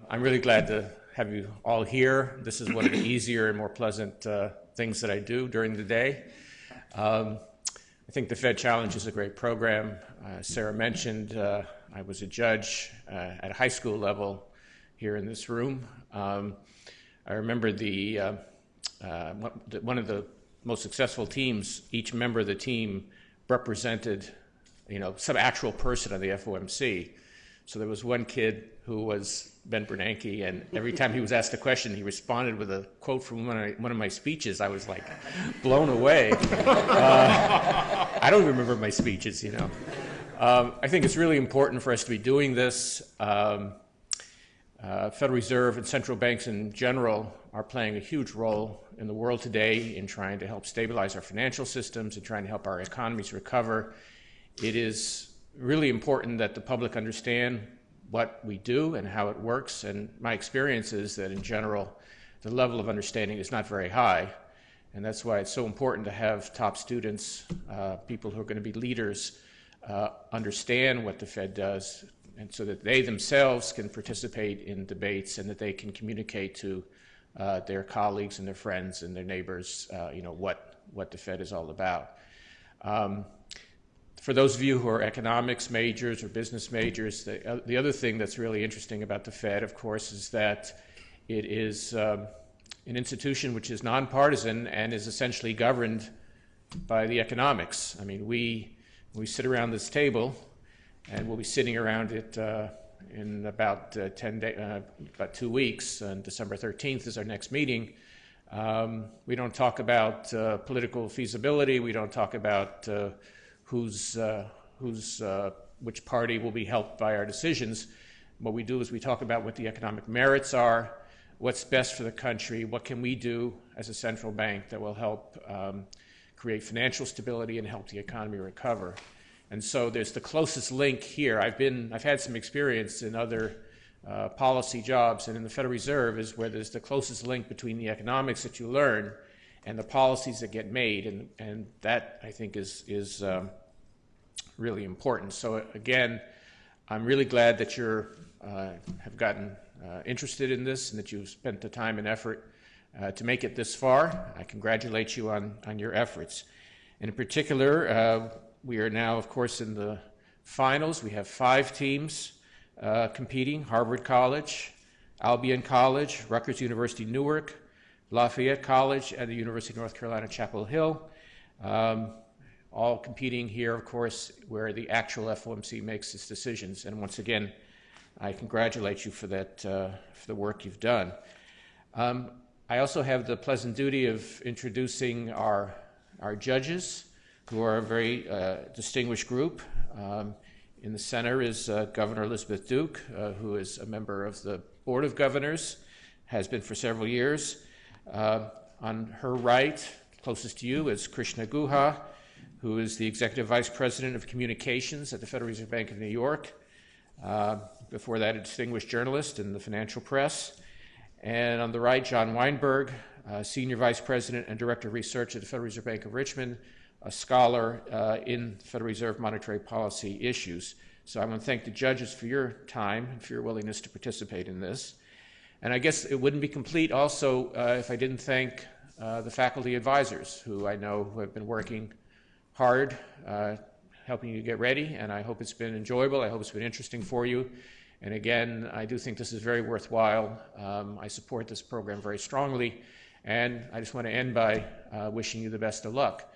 I'm really glad to have you all here. This is one of the easier and more pleasant things that I do during the day. I think the Fed Challenge is a great program. Sarah mentioned I was a judge at a high school level here in this room. I remember one of the most successful teams, each member of the team represented, some actual person of the FOMC. So there was one kid who was Ben Bernanke, and every time he was asked a question, he responded with a quote from one of my speeches. I was like blown away. I don't remember my speeches, I think it's really important for us to be doing this. Federal Reserve and central banks in general are playing a huge role in the world today in trying to help stabilize our financial systems and trying to help our economies recover. It is really important that the public understand what we do and how it works, and my experience is that in general the level of understanding is not very high, and that's why it's so important to have top students, people who are going to be leaders, understand what the Fed does, and so that they themselves can participate in debates and that they can communicate to their colleagues and their friends and their neighbors what the Fed is all about. For those of you who are economics majors or business majors, the other thing that's really interesting about the Fed, of course, is that it is an institution which is nonpartisan and is essentially governed by the economics. I mean, we sit around this table, and we'll be sitting around it in about 2 weeks. And December 13th is our next meeting. We don't talk about political feasibility. We don't talk about which party will be helped by our decisions. What we do is we talk about what the economic merits are, what's best for the country, what can we do as a central bank that will help create financial stability and help the economy recover. And so there's the closest link here. I've had some experience in other policy jobs, and in the Federal Reserve is where there's the closest link between the economics that you learn and the policies that get made, and that, I think, is really important. So again, I'm really glad that you have gotten interested in this and that you've spent the time and effort to make it this far. I congratulate you on your efforts. And in particular, we are now, of course, in the finals. We have 5 teams competing: Harvard College, Albion College, Rutgers University Newark, Lafayette College, and the University of North Carolina, Chapel Hill, all competing here, of course, where the actual FOMC makes its decisions. And once again, I congratulate you for that, for the work you've done. I also have the pleasant duty of introducing our judges, who are a very distinguished group. In the center is Governor Elizabeth Duke, who is a member of the Board of Governors, has been for several years. On her right, closest to you, is Krishna Guha, who is the Executive Vice President of Communications at the Federal Reserve Bank of New York. Before that, a distinguished journalist in the financial press. And on the right, John Weinberg, Senior Vice President and Director of Research at the Federal Reserve Bank of Richmond, a scholar in Federal Reserve monetary policy issues. So I want to thank the judges for your time and for your willingness to participate in this. And I guess it wouldn't be complete also if I didn't thank the faculty advisors who I know who have been working hard, helping you get ready, and I hope it's been enjoyable. I hope it's been interesting for you. And again, I do think this is very worthwhile. I support this program very strongly, and I just want to end by wishing you the best of luck.